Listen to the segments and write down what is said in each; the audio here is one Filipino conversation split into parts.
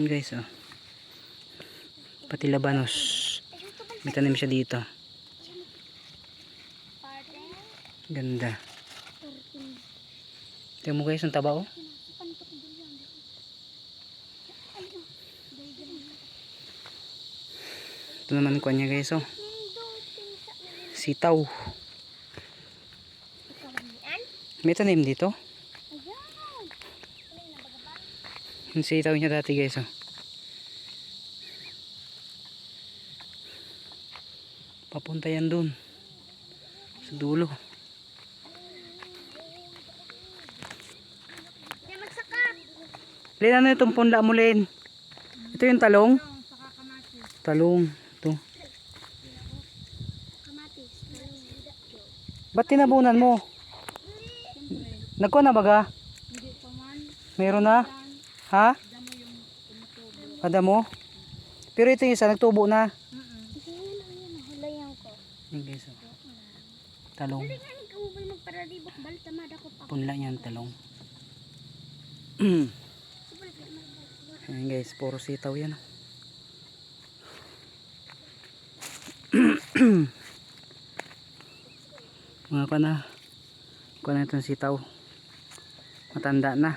Yun guys, oh. Pati labanos. May tanim siya dito. Ganda. Tingnan mo guys, ang taba oh. Ito naman ko niya guys oh. Sitaw. May tanim dito. Yung sitaw niya dati guys oh. Papunta yan dun sa dulo. Len, ano itong punla mo Len? Ito yung talong? Talong. Ito. Ba't tinabunan mo? Nagko na baga? Meron na? Ha? Adamo? Pero ito yung isa nagtubo na. Yung guys, talong. Punla niyan talong. Ayan guys, puro sitaw yan. Mga ka na. Kuha na itong sitaw. Matanda na.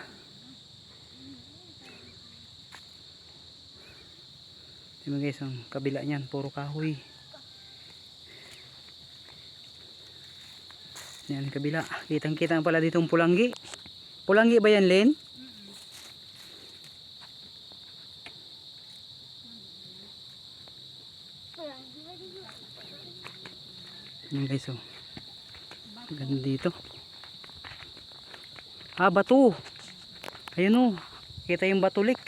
Diba guys, ang kabila niyan, puro kahoy. Yan, kabila. Kitang kita pala dito ang pulanggi. Pulanggi ba yan, Len? Yan guys, oh. Ganda dito. Ah, bato. Ayun oh. Kita yung batulik.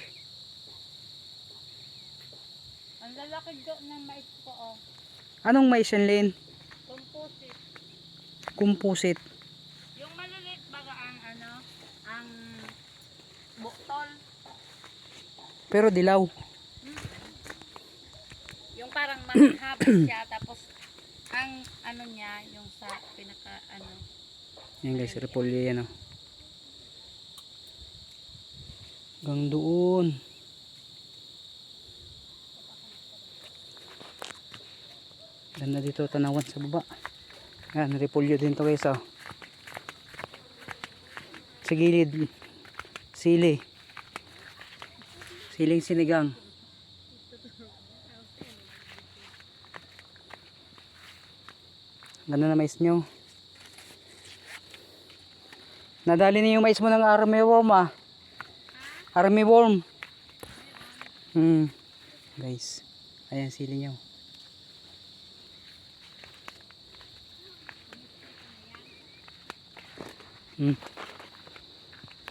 Ang lalaki ng mais ko oh. Anong mais yan, Len? Composite. Composite. Yung maliliit baga ang ano, ang buktol. Pero dilaw. Yung parang mahaba siya tapos ang ano niya yung sa pinaka ano. Yan guys, repolyo yan oh. Hanggang doon. Ganda dito tanawan sa baba. Yan, repolyo din to guys oh. Sa gilid, sili. Siling sinigang. Ganda na mais nyo. Nadali na yung mais mo ng armyworm ah. Armyworm. Guys. Ayan sili nyo.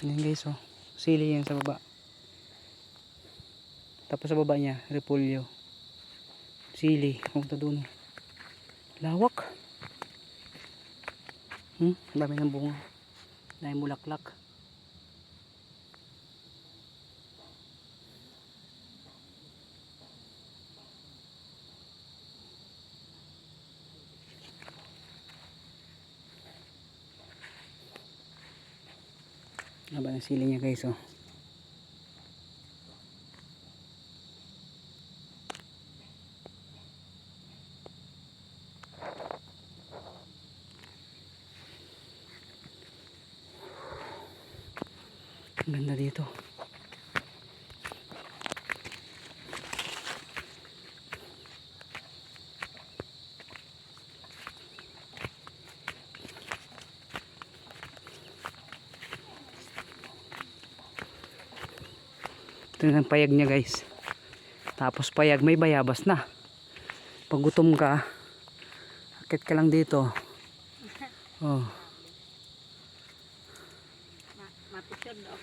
Ayan guys oh. Sili yan sa baba. Tapos sa baba niya, repolyo. Sili. Punta doon. Lawak. Dami ng bunga. Dami mulaklak. Haba ng sili niya guys oh. Ang ganda dito. Ito yung payag niya guys. Tapos payag may bayabas na. Pag gutom ka, akit ka lang dito. Oh. Mapisod daw.